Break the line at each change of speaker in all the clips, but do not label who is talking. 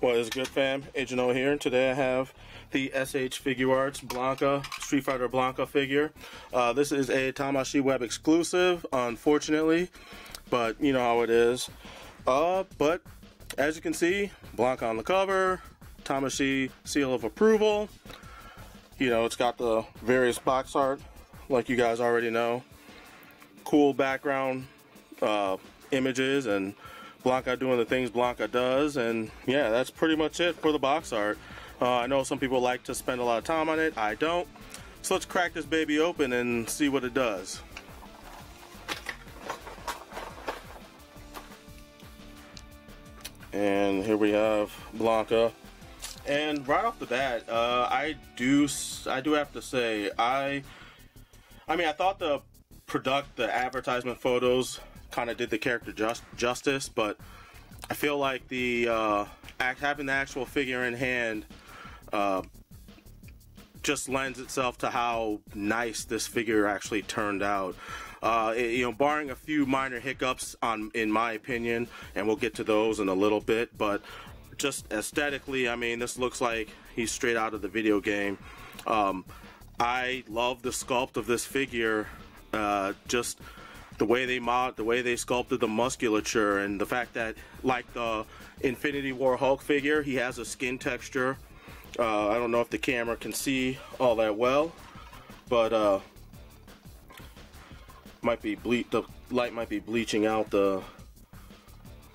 What is good, fam? Agent O here, and today I have the SH Figuarts Blanka, Street Fighter Blanka figure. This is a Tamashii Web exclusive, unfortunately, but you know how it is. But as you can see, Blanka on the cover, Tamashii seal of approval. You know, it's got the various box art, like you guys already know. Cool background images and Blanka doing the things Blanka does, and yeah, that's pretty much it for the box art. I know some people like to spend a lot of time on it. I don't. So let's crack this baby open and see what it does. And here we have Blanka. And right off the bat, I do have to say, I mean, I thought the advertisement photos kind of did the character justice, but I feel like the having the actual figure in hand just lends itself to how nice this figure actually turned out. You know, barring a few minor hiccups in my opinion, and we'll get to those in a little bit, but just aesthetically, I mean, this looks like he's straight out of the video game. I love the sculpt of this figure. Just the way they sculpted the musculature, and the fact that, like the Infinity War Hulk figure, he has a skin texture. I don't know if the camera can see all that well, but the light might be bleaching out the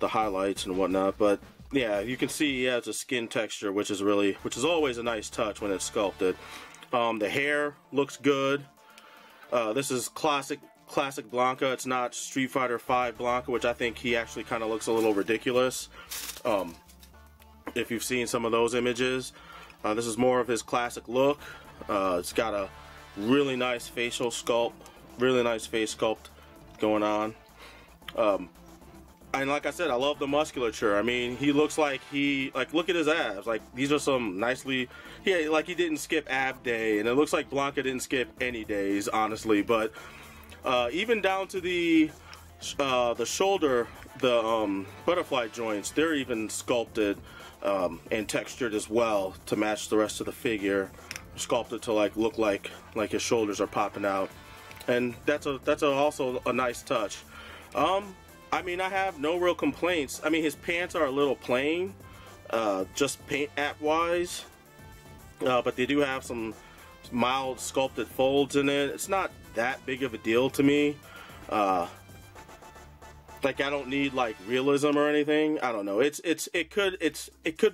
highlights and whatnot. But yeah, you can see he has a skin texture, which is always a nice touch when it's sculpted. The hair looks good. This is classic Blanka. It's not Street Fighter V Blanka, which I think he actually kind of looks a little ridiculous. If you've seen some of those images, this is more of his classic look. It's got a really nice facial sculpt, really nice face sculpt going on. And like I said, I love the musculature. I mean, he looks like look at his abs. Like, these are some nicely, like he didn't skip ab day, and it looks like Blanka didn't skip any days, honestly. But even down to the shoulder, the butterfly joints, they're even sculpted and textured as well to match the rest of the figure. Sculpted to look like his shoulders are popping out, and that's also a nice touch. I mean, I have no real complaints. I mean, his pants are a little plain, just paint app wise, but they do have some mild sculpted folds in it. It's not that big of a deal to me. Like, I don't need like realism or anything. I don't know. It could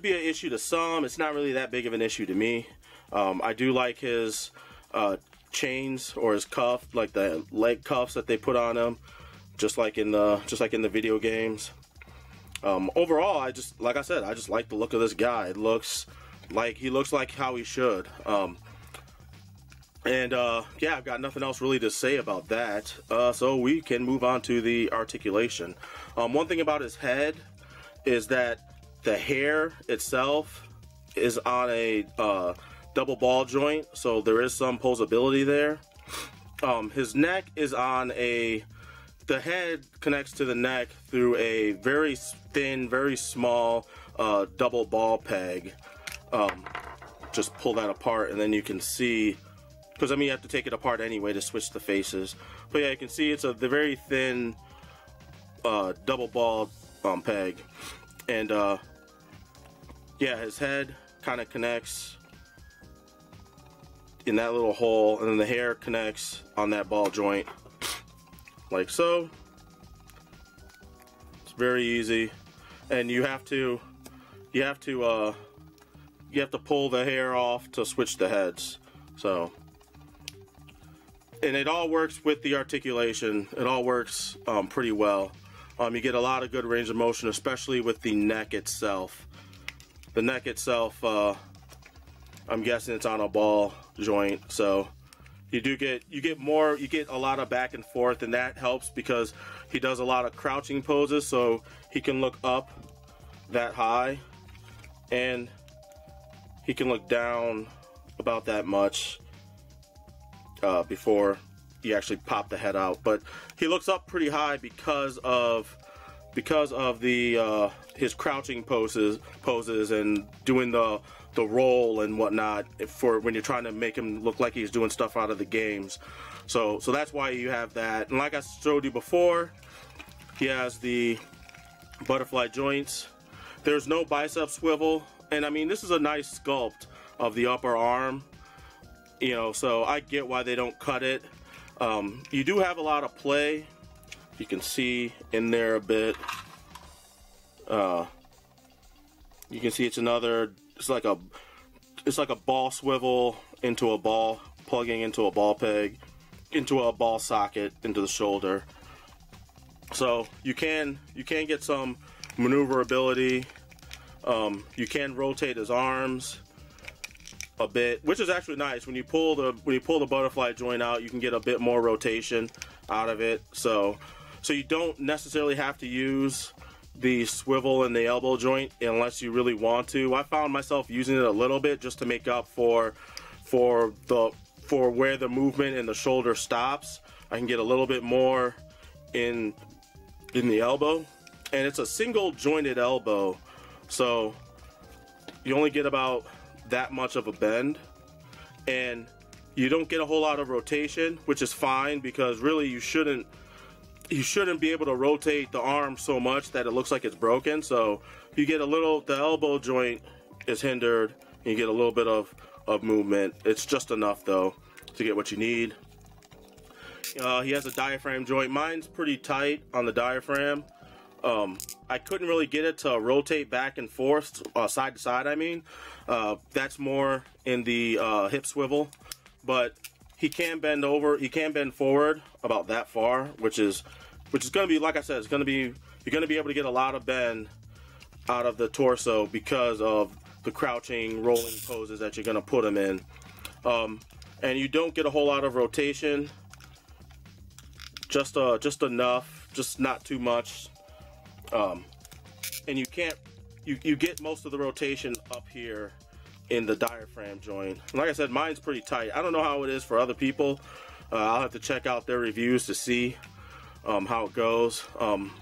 be an issue to some. It's not really that big of an issue to me. I do like his chains, or his cuff, like the leg cuffs that they put on him, just like in the video games. Overall, like I said, I just like the look of this guy. It looks like how he should. Yeah, I've got nothing else really to say about that. So we can move on to the articulation. One thing about his head is that the hair itself is on a double ball joint, so there is some posability there. His neck is on the head connects to the neck through a very thin, very small double ball peg. Just pull that apart, and then you can see, because I mean, you have to take it apart anyway to switch the faces. But yeah, you can see it's the very thin double ball peg, and yeah, his head kind of connects in that little hole, and then the hair connects on that ball joint, like so. It's very easy, and you have to pull the hair off to switch the heads. So, and it all works with the articulation. It all works pretty well. You get a lot of good range of motion, especially with the neck itself. The neck itself, I'm guessing it's on a ball joint, so you get a lot of back and forth, and that helps because he does a lot of crouching poses, so he can look up that high, and he can look down about that much before you actually pop the head out. But he looks up pretty high because of because of the his crouching poses and doing the roll and whatnot for when you're trying to make him look like he's doing stuff out of the games. So that's why you have that. And like I showed you before, he has the butterfly joints. There's no bicep swivel, and I mean, this is a nice sculpt of the upper arm, you know, so I get why they don't cut it. You do have a lot of play. You can see in there a bit. You can see it's like a ball swivel into a ball, plugging into a ball peg, into a ball socket, into the shoulder. So you can get some maneuverability. You can rotate his arms a bit, which is actually nice. When you pull the butterfly joint out, you can get a bit more rotation out of it. So you don't necessarily have to use the swivel in the elbow joint unless you really want to. I found myself using it a little bit just to make up for where the movement in the shoulder stops. I can get a little bit more in the elbow, and it's a single jointed elbow, so you only get about that much of a bend, and you don't get a whole lot of rotation, which is fine, because really you shouldn't be able to rotate the arm so much that it looks like it's broken. So you get the elbow joint is hindered, and you get a little bit of movement. It's just enough though to get what you need. He has a diaphragm joint. Mine's pretty tight on the diaphragm. I couldn't really get it to rotate back and forth, side to side I mean. That's more in the hip swivel, but he can bend forward about that far, which is going to be, like I said, you're going to be able to get a lot of bend out of the torso because of the crouching, rolling poses that you're going to put him in. And you don't get a whole lot of rotation, just enough, just not too much. And you get most of the rotation up here in the diaphragm joint. And like I said, mine's pretty tight. I don't know how it is for other people. I'll have to check out their reviews to see how it goes.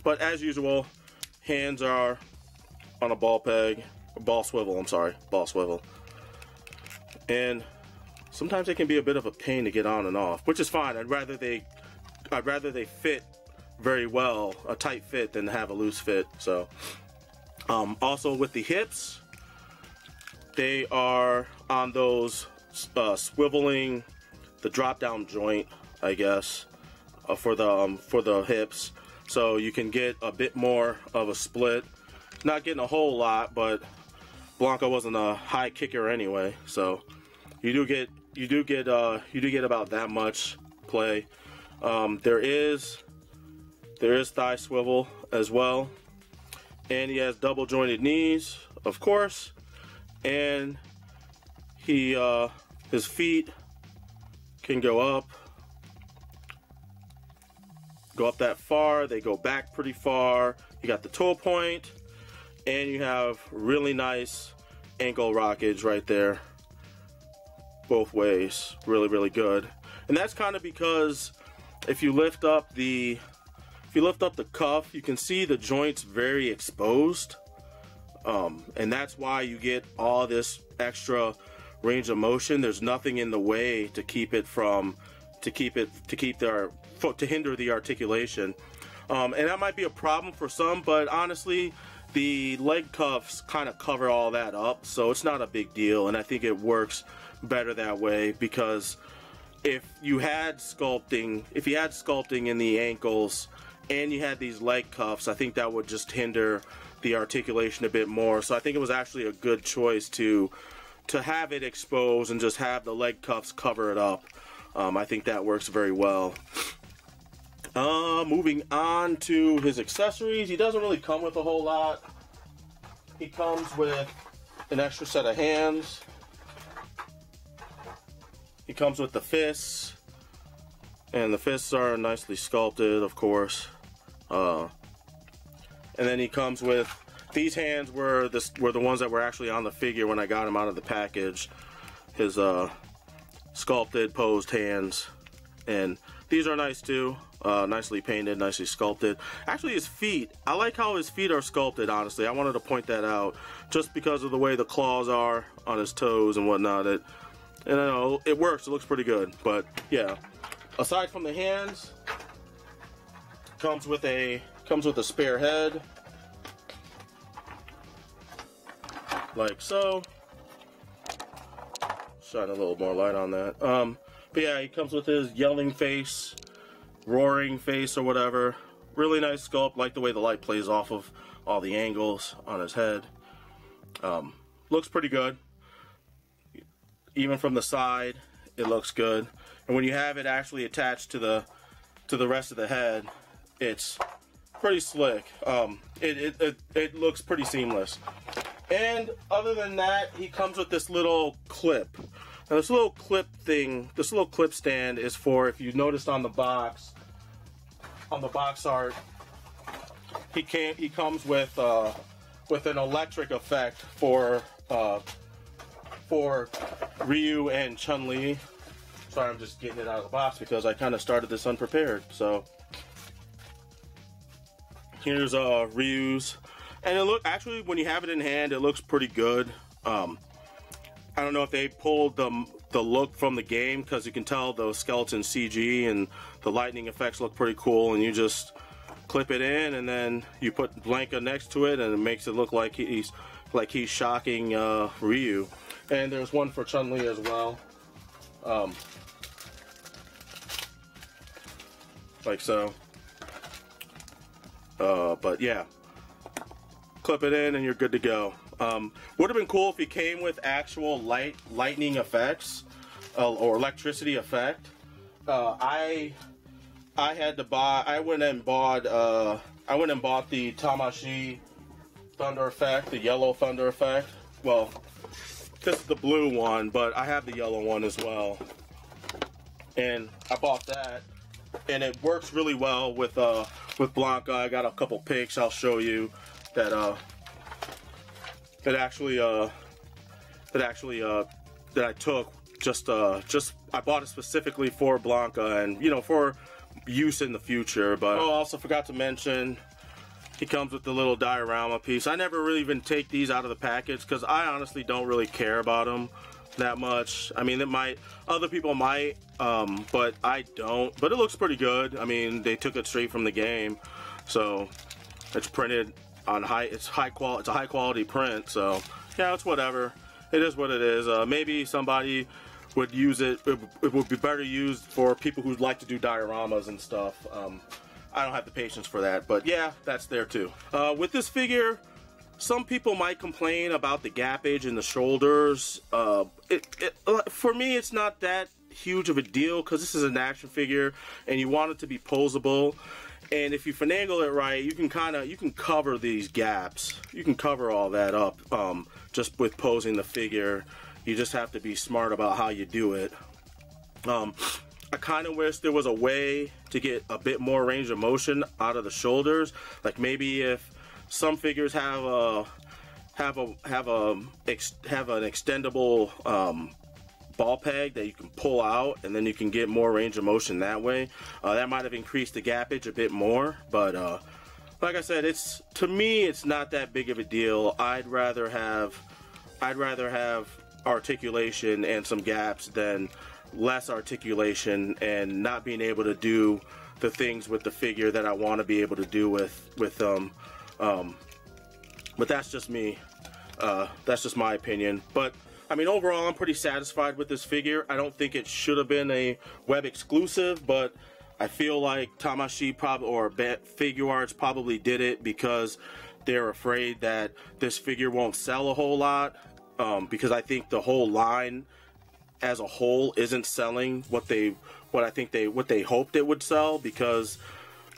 But as usual, hands are on a ball swivel. And sometimes it can be a bit of a pain to get on and off, which is fine. I'd rather they fit very well, a tight fit, than have a loose fit. So also with the hips, they are on those swiveling, the drop down joint, I guess, for the hips, so you can get a bit more of a split. Not getting a whole lot, but Blanka wasn't a high kicker anyway, so you do get about that much play. There is thigh swivel as well, and he has double jointed knees, of course, and his feet can go up that far. They go back pretty far. You got the toe point, and you have really nice ankle rockage right there, both ways. Really good. And that's kind of because if you lift up the cuff, you can see the joints very exposed, and that's why you get all this extra range of motion. There's nothing in the way to hinder the articulation, and that might be a problem for some, but honestly the leg cuffs kind of cover all that up, so it's not a big deal, and I think it works better that way, because if you had sculpting in the ankles and you had these leg cuffs, I think that would just hinder the articulation a bit more. So I think it was actually a good choice to have it exposed and just have the leg cuffs cover it up. I think that works very well. Moving on to his accessories, he doesn't really come with a whole lot. He comes with an extra set of hands. He comes with the fists, and the fists are nicely sculpted, of course. And then he comes with, these hands were the ones that were actually on the figure when I got him out of the package. His sculpted, posed hands, and these are nice too. Nicely painted, nicely sculpted. Actually, his feet, I like how his feet are sculpted, honestly. I wanted to point that out just because of the way the claws are on his toes and whatnot. And I know it works, it looks pretty good. But yeah, aside from the hands, comes with a spare head, like so. Shine a little more light on that. But yeah, he comes with his yelling face, roaring face, or whatever. Really nice sculpt. Like the way the light plays off of all the angles on his head. Looks pretty good. Even from the side, it looks good. And when you have it actually attached to the rest of the head, it's pretty slick. It looks pretty seamless. And other than that, he comes with this little clip. Now this little clip thing, this little clip stand is for, if you noticed on the box art, he comes with an electric effect for Ryu and Chun-Li. Sorry, I'm just getting it out of the box because I kind of started this unprepared. So here's Ryu's, and actually when you have it in hand, it looks pretty good. I don't know if they pulled the look from the game, because you can tell the skeleton CG and the lightning effects look pretty cool, and you just clip it in and then you put Blanka next to it and it makes it look like he's shocking Ryu. And there's one for Chun-Li as well. Like so. But yeah, clip it in and you're good to go. Would have been cool if he came with actual lightning effects or electricity effect. I went and bought the Tamashii thunder effect, the yellow thunder effect. Well, this is the blue one, but I have the yellow one as well. And I bought that, and it works really well with Blanka. I got a couple pics I'll show you that I took. I bought it specifically for Blanka, and you know, for use in the future. But I also forgot to mention, he comes with the little diorama piece. I never really even take these out of the package because I honestly don't really care about them that much. I mean, other people might, but I don't. But it looks pretty good. I mean, they took it straight from the game, so it's printed on it's a high quality print. So yeah, it's whatever. It is what it is. Maybe somebody would use it. It would be better used for people who like to do dioramas and stuff. I don't have the patience for that, but yeah, that's there too. With this figure, some people might complain about the gapage in the shoulders. For me, it's not that huge of a deal because this is an action figure and you want it to be posable. And if you finagle it right, you can cover these gaps. You can cover all that up just with posing the figure. You just have to be smart about how you do it. I kind of wish there was a way to get a bit more range of motion out of the shoulders. Like maybe if some figures have an extendable ball peg that you can pull out, and then you can get more range of motion that way. That might have increased the gapage a bit more, but like I said, to me it's not that big of a deal. I'd rather have articulation and some gaps than less articulation and not being able to do the things with the figure that I want to be able to do with them. But that's just me. That's just my opinion. But I mean, overall, I'm pretty satisfied with this figure. I don't think it should have been a web exclusive, but I feel like Tamashii or Figuarts probably did it because they're afraid that this figure won't sell a whole lot. Because I think the whole line as a whole isn't selling what they hoped it would sell, because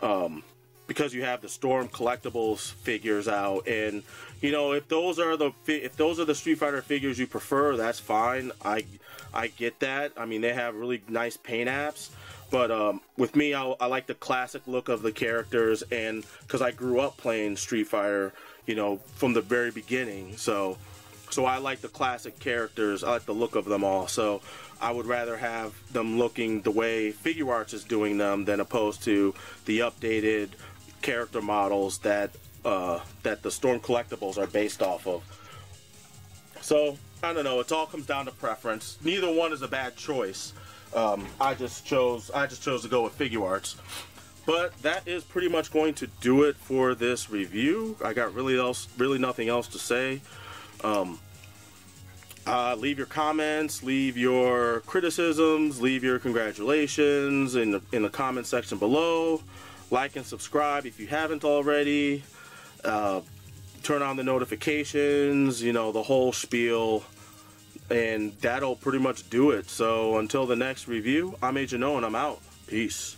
you have the Storm Collectibles figures out, and you know, if those are the Street Fighter figures you prefer, that's fine. I get that. I mean, they have really nice paint apps, but with me, I like the classic look of the characters, and because I grew up playing Street Fighter, you know, from the very beginning, so So I like the classic characters. I like the look of them all. So I would rather have them looking the way Figuarts is doing them than opposed to the updated character models that the Storm collectibles are based off of. So I don't know. It all comes down to preference. Neither one is a bad choice. I just chose to go with Figuarts. But that is pretty much going to do it for this review. I got really nothing else to say. Leave your comments, leave your criticisms, leave your congratulations in the comment section below. Like and subscribe if you haven't already. Turn on the notifications, you know, the whole spiel. And that'll pretty much do it. So until the next review, I'm Agent O and I'm out. Peace.